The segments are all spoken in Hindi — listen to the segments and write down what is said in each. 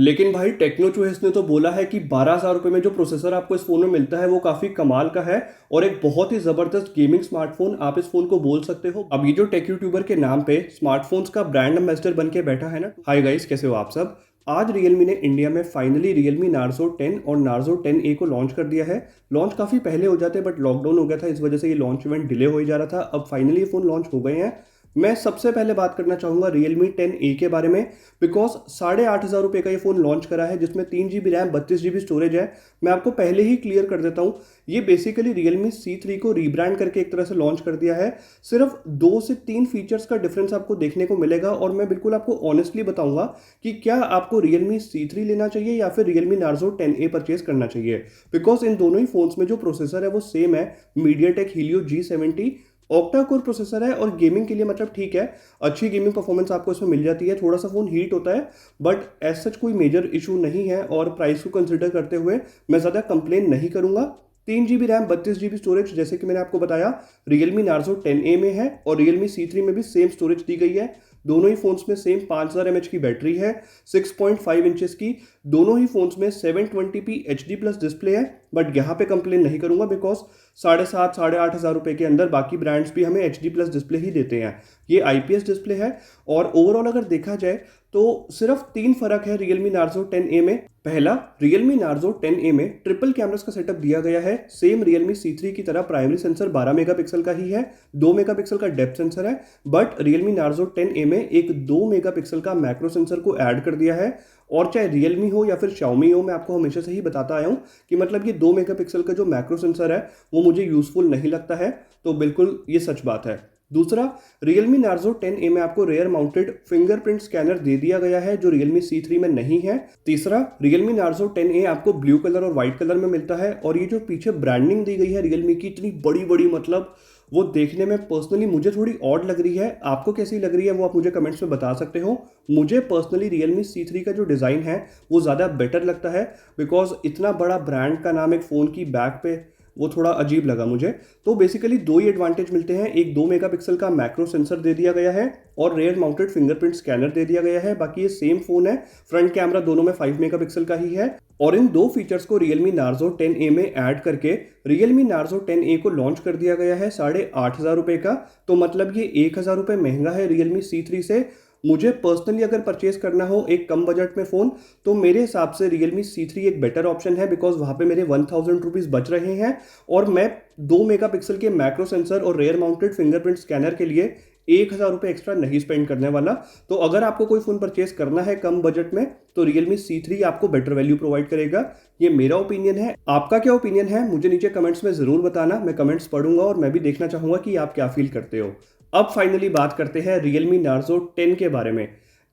लेकिन भाई टेक्नो चूहेस ने तो बोला है कि 12,000 रुपये में जो प्रोसेसर आपको इस फोन में मिलता है वो काफी कमाल का है और एक बहुत ही जबरदस्त गेमिंग स्मार्टफोन आप इस फोन को बोल सकते हो। अब ये जो टेक यूट्यूबर के नाम पे स्मार्टफोन्स का ब्रांड एम्बेसडर बन के बैठा है ना। हाय गाइस, कैसे हो आप सब। आज रियलमी ने इंडिया में फाइनली रियलमी नार्जो 10 और नार्जो 10A को लॉन्च कर दिया है। लॉन्च काफी पहले हो जाते बट लॉकडाउन हो गया था, इस वजह से ये लॉन्च इवेंट डिले हो ही जा रहा था। अब फाइनली ये फोन लॉन्च हो गए हैं। मैं सबसे पहले बात करना चाहूंगा Realme 10A के बारे में, बिकॉज 8,500 रुपये का ये फ़ोन लॉन्च करा है जिसमें 3 GB रैम 32 GB स्टोरेज है। मैं आपको पहले ही क्लियर कर देता हूँ, ये बेसिकली Realme C3 को रीब्रांड करके एक तरह से लॉन्च कर दिया है। सिर्फ 2 से 3 फीचर्स का डिफरेंस आपको देखने को मिलेगा और मैं बिल्कुल आपको ऑनेस्टली बताऊंगा कि क्या आपको Realme C3 लेना चाहिए या फिर Realme Narzo 10A परचेज करना चाहिए। बिकॉज इन दोनों ही फोन्स में जो प्रोसेसर है वो सेम है, MediaTek Helio G70 octa core processor है और गेमिंग के लिए मतलब ठीक है, अच्छी गेमिंग परफॉर्मेंस आपको इसमें मिल जाती है। थोड़ा सा फोन हीट होता है बट एज सच कोई मेजर इशू नहीं है और प्राइस को कंसिडर करते हुए मैं ज़्यादा कंप्लेन नहीं करूंगा। 3 GB रैम 32 GB स्टोरेज जैसे कि मैंने आपको बताया Realme Narzo 10A में है और Realme C3 में भी सेम स्टोरेज दी गई है। दोनों ही फोन्स में सेम 5000 mAh की बैटरी है, 6.5 इंचेस की। दोनों ही फोन्स में 720p HD प्लस डिस्प्ले है। बट यहाँ पे कंप्लेन नहीं करूंगा बिकॉज 7,500-8,500 रुपये के अंदर बाकी ब्रांड्स भी हमें HD प्लस डिस्प्ले ही देते हैं। ये IPS डिस्प्ले है और ओवरऑल अगर देखा जाए तो सिर्फ 3 फर्क है Realme Narzo 10A में। पहला, Realme Narzo 10A में ट्रिपल कैमरास का सेटअप दिया गया है। सेम Realme C3 की तरह प्राइमरी सेंसर 12 मेगापिक्सल का ही है, 2 मेगापिक्सल का डेप्थ सेंसर है। बट Realme Narzo 10A में एक 2 मेगापिक्सल का मैक्रो सेंसर को ऐड कर दिया है। और चाहे Realme हो या फिर Xiaomi हो, मैं आपको हमेशा से ही बताता आया हूँ कि मतलब ये 2 मेगापिक्सल का जो मैक्रो सेंसर है वो मुझे यूजफुल नहीं लगता है, तो बिल्कुल ये सच बात है। दूसरा, Realme Narzo 10A में आपको रेयर माउंटेड फिंगरप्रिंट स्कैनर दे दिया गया है जो Realme C3 में नहीं है। तीसरा, Realme Narzo 10A आपको ब्लू कलर और व्हाइट कलर में मिलता है और ये जो पीछे ब्रांडिंग दी गई है Realme की इतनी बड़ी बड़ी, मतलब वो देखने में पर्सनली मुझे थोड़ी ऑड लग रही है। आपको कैसी लग रही है वो आप मुझे कमेंट्स में बता सकते हो। मुझे पर्सनली Realme C3 का जो डिज़ाइन है वो ज़्यादा बेटर लगता है बिकॉज इतना बड़ा ब्रांड का नाम एक फ़ोन की बैक पे, वो थोड़ा अजीब लगा मुझे। तो बेसिकली दो ही एडवांटेज मिलते हैं, एक 2 मेगापिक्सल का मैक्रो सेंसर दे दिया गया है और रेयर माउंटेड फिंगरप्रिंट स्कैनर दे दिया गया है। बाकी ये सेम फोन है, फ्रंट कैमरा दोनों में 5 मेगापिक्सल का ही है। और इन दो फीचर्स को Realme Narzo 10A में ऐड करके Realme Narzo 10A को लॉन्च कर दिया गया है 8,500 रुपये का। तो मतलब ये 1,000 रुपये महंगा है Realme C3 से। मुझे पर्सनली अगर परचेज करना हो एक कम बजट में फ़ोन, तो मेरे हिसाब से Realme C3 एक बेटर ऑप्शन है बिकॉज वहाँ पे मेरे 1,000 रुपीज़ बच रहे हैं और मैं 2 मेगापिक्सल के मैक्रो सेंसर और रेयर माउंटेड फिंगरप्रिंट स्कैनर के लिए 1,000 रुपये एक्स्ट्रा नहीं स्पेंड करने वाला। तो अगर आपको कोई फ़ोन परचेज करना है कम बजट में तो Realme C3 आपको बेटर वैल्यू प्रोवाइड करेगा। ये मेरा ओपिनियन है। आपका क्या ओपिनियन है मुझे नीचे कमेंट्स में ज़रूर बताना, मैं कमेंट्स पढ़ूंगा और मैं भी देखना चाहूँगा कि आप क्या फील करते हो। अब फाइनली बात करते हैं Realme Narzo 10 के बारे में।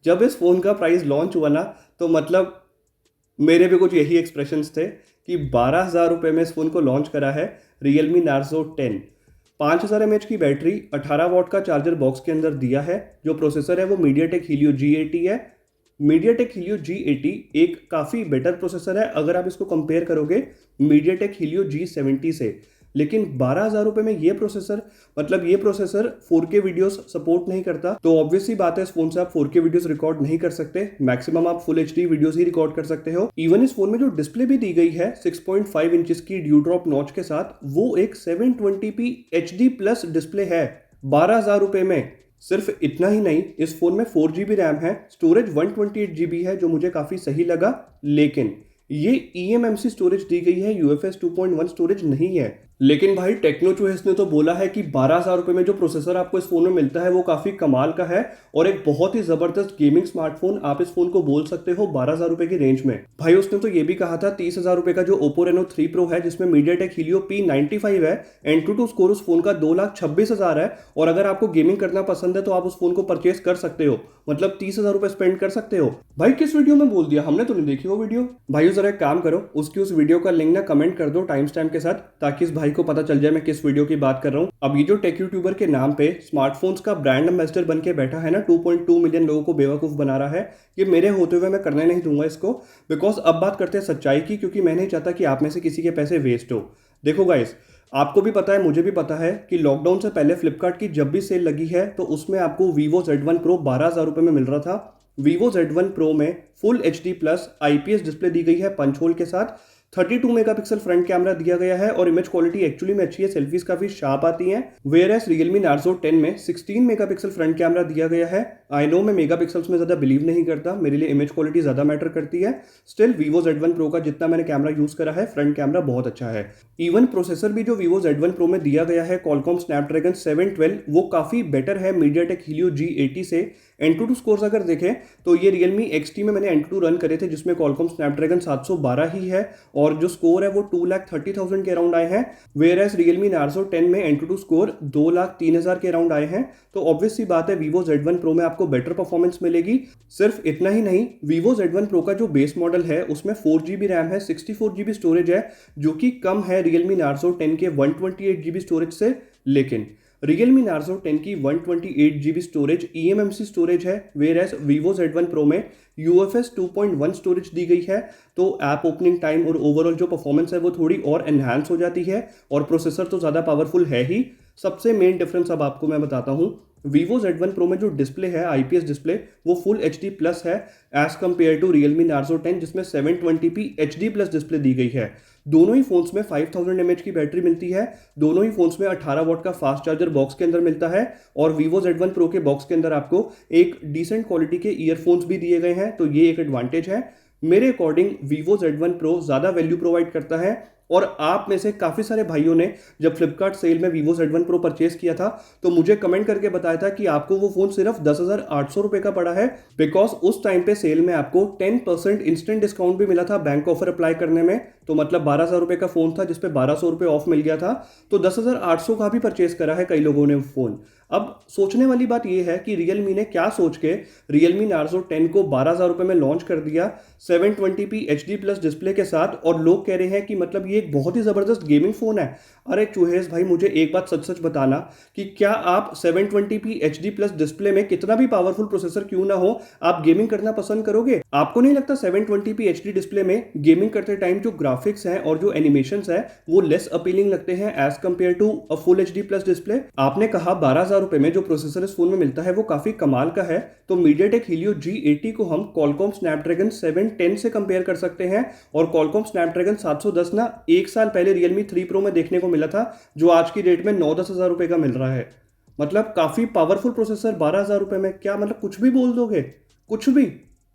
जब इस फ़ोन का प्राइस लॉन्च हुआ ना तो मतलब मेरे भी कुछ यही एक्सप्रेशंस थे कि 12,000 रुपये में इस फ़ोन को लॉन्च करा है Realme Narzo 10। 5,000 mAh की बैटरी, 18 वॉट का चार्जर बॉक्स के अंदर दिया है। जो प्रोसेसर है वो MediaTek Helio G80 है। MediaTek Helio G80 एक काफ़ी बेटर प्रोसेसर है अगर आप इसको कंपेयर करोगे MediaTek Helio G70 से। लेकिन 12,000 रुपये में ये प्रोसेसर, मतलब ये प्रोसेसर 4K वीडियोस सपोर्ट नहीं करता। तो ऑब्वियसली बात है इस फोन से आप 4K वीडियोस रिकॉर्ड नहीं कर सकते, मैक्सिमम आप फुल HD वीडियोस ही रिकॉर्ड कर सकते हो। इवन इस फोन में जो डिस्प्ले भी दी गई है 6.5 इंचेस की ड्यू ड्रॉप नॉच के साथ, वो एक 720p HD प्लस डिस्प्ले है 12,000 रुपये में। सिर्फ इतना ही नहीं, इस फोन में 4 GB रैम है, स्टोरेज 128 GB है जो मुझे काफी सही लगा। लेकिन ये eMMC स्टोरेज दी गई है, UFS 2.1 स्टोरेज नहीं है। लेकिन भाई टेक्नो चूहेस ने तो बोला है कि 12,000 रुपये में जो प्रोसेसर आपको इस फोन में मिलता है वो काफी कमाल का है और एक बहुत ही जबरदस्त गेमिंग स्मार्टफोन आप इस फोन को बोल सकते हो 12,000 रुपये की रेंज में। भाई उसने तो ये भी कहा था 30,000 रुपये का जो Oppo Reno 3 Pro है जिसमें MediaTek Helio P95 है, Antutu स्कोर उस फोन का 2,26,000 है और अगर आपको गेमिंग करना पसंद है तो आप उस फोन को परचेस कर सकते हो, मतलब 30,000 रुपये स्पेंड कर सकते हो। भाई किस वीडियो में बोल दिया, हमने तो नहीं देखी वो वीडियो। भाई जरा एक काम करो, उसकी उस वीडियो का लिंक ना कमेंट कर दो टाइम स्टैम्प के साथ, ताकि इस भाई को पता चल जाए मैं किस वीडियो की बात कर रहा हूँ। अब ये जो टेक यूट्यूबर के नाम पे स्मार्टफोन्स का ब्रांड एम्बेसडर बन के बैठा है ना, 2.2 मिलियन लोगों को बेवकूफ बना रहा है, ये मेरे होते हुए मैं करने नहीं दूंगा इसको। बिकॉज अब बात करते हैं सच्चाई की, क्योंकि मैं नहीं चाहता कि आप में से किसी के पैसे वेस्ट हो। देखो गाइस, आपको भी पता है, मुझे भी पता है कि लॉकडाउन से पहले फ्लिपकार्ट की जब भी सेल लगी है तो उसमें आपको Vivo Z1 Pro 12,000 रुपये में मिल रहा था Vivo Z1 Pro में full HD plus IPS display दी गई है पंच होल के साथ। 32 मेगापिक्सल फ्रंट कैमरा दिया गया है और इमेज क्वालिटी एक्चुअली में अच्छी है, सेल्फीज काफी शार्प आती हैं। वेयर एस Realme Narzo 10 में 16 मेगापिक्सल फ्रंट कैमरा दिया गया है। आई नो मैं मेगापिक्सल्स में ज्यादा बिलीव नहीं करता, मेरे लिए इमेज क्वालिटी ज्यादा मैटर करती है। स्टिल Vivo Z1 Pro का जितना मैंने कैमरा यूज करा है, फ्रंट कैमरा बहुत अच्छा है। इवन प्रोसेसर भी जो Vivo Z1 Pro में दिया गया है Qualcomm Snapdragon 712, वो काफी बेटर है MediaTek Helio G80 से। Antutu स्कोर्स अगर देखें तो ये Realme XT में मैंने Antutu रन करे थे जिसमें Qualcomm Snapdragon 712 ही है और जो स्कोर है वो 2,30,000 के अराउंड आए हैं। वेयर एस Realme Narzo 10 में Antutu स्कोर 2,03,000 के अराउंड आए हैं। तो ऑब्वियस सी बात है Vivo Z1 Pro में आपको बेटर परफॉर्मेंस मिलेगी। सिर्फ इतना ही नहीं, Vivo Z1 Pro का जो बेस मॉडल है उसमें 4GB रैम है, 64GB स्टोरेज है, जो कि कम है Realme Narzo 10 के 128GB स्टोरेज से। लेकिन Realme Narzo 10 की 128GB स्टोरेज eMMC स्टोरेज है, whereas Vivo Z1 Pro में UFS 2.1 स्टोरेज दी गई है। तो ऐप ओपनिंग टाइम और ओवरऑल जो परफॉर्मेंस है वो थोड़ी और एनहांस हो जाती है और प्रोसेसर तो ज़्यादा पावरफुल है ही। सबसे मेन डिफरेंस अब आपको मैं बताता हूँ। Vivo Z1 Pro में जो डिस्प्ले है IPS डिस्प्ले, वो फुल HD प्लस है as compare to Realme Narzo 10 जिसमें 720p HD प्लस डिस्प्ले दी गई है। दोनों ही फोन्स में 5000 mAh की बैटरी मिलती है। दोनों ही फोन्स में 18 वॉट का फास्ट चार्जर बॉक्स के अंदर मिलता है और Vivo Z1 Pro के बॉक्स के अंदर आपको एक डिसेंट क्वालिटी के ईयरफोन्स भी दिए गए हैं, तो ये एक एडवांटेज है। मेरे अकॉर्डिंग Vivo Z1 Pro ज़्यादा वैल्यू प्रोवाइड करता है और आप में से काफ़ी सारे भाइयों ने जब फ्लिपकार्ट सेल में Vivo Z1 Pro परचेस किया था तो मुझे कमेंट करके बताया था कि आपको वो फ़ोन सिर्फ 10,800 रुपये का पड़ा है, बिकॉज उस टाइम पे सेल में आपको 10% इंस्टेंट डिस्काउंट भी मिला था बैंक ऑफर अप्लाई करने में। तो मतलब 12,000 रुपये का फ़ोन था जिसपे 1,200 रुपये ऑफ मिल गया था, तो 10,800 का भी परचेस करा है कई लोगों ने फ़ोन। अब सोचने वाली बात यह है कि Realme ने क्या सोच के Realme Narzo 10 को 12,000 रुपये में लॉन्च कर दिया 720p HD प्लस डिस्प्ले के साथ, और लोग कह रहे हैं कि मतलब ये एक बहुत ही ज़बरदस्त गेमिंग फ़ोन है। अरे चुहेश भाई, मुझे एक बात सच सच बताना कि क्या आप 720p HD प्लस डिस्प्ले में कितना भी पावरफुल प्रोसेसर क्यों ना हो, आप गेमिंग करना पसंद करोगे? आपको नहीं लगता 720p HD डिस्प्ले में गेमिंग करते टाइम जो ग्राफिक्स हैं और जो एनिमेशंस है वो लेस अपीलिंग लगते हैं as compare to a full HD plus display? आपने कहा 12,000 रुपये में जो प्रोसेसर इस फोन में मिलता है वो काफी कमाल का है, तो MediaTek Helio G80 को हम Qualcomm Snapdragon 710 से कंपेयर कर सकते हैं। और Qualcomm Snapdragon 710 ना एक साल पहले Realme 3 Pro में देखने को मिला था, जो आज की डेट में 9-10 हज़ार रुपये का मिल रहा है। मतलब काफी पावरफुल प्रोसेसर 12,000 रुपये में, क्या मतलब कुछ भी बोल दोगे? कुछ भी।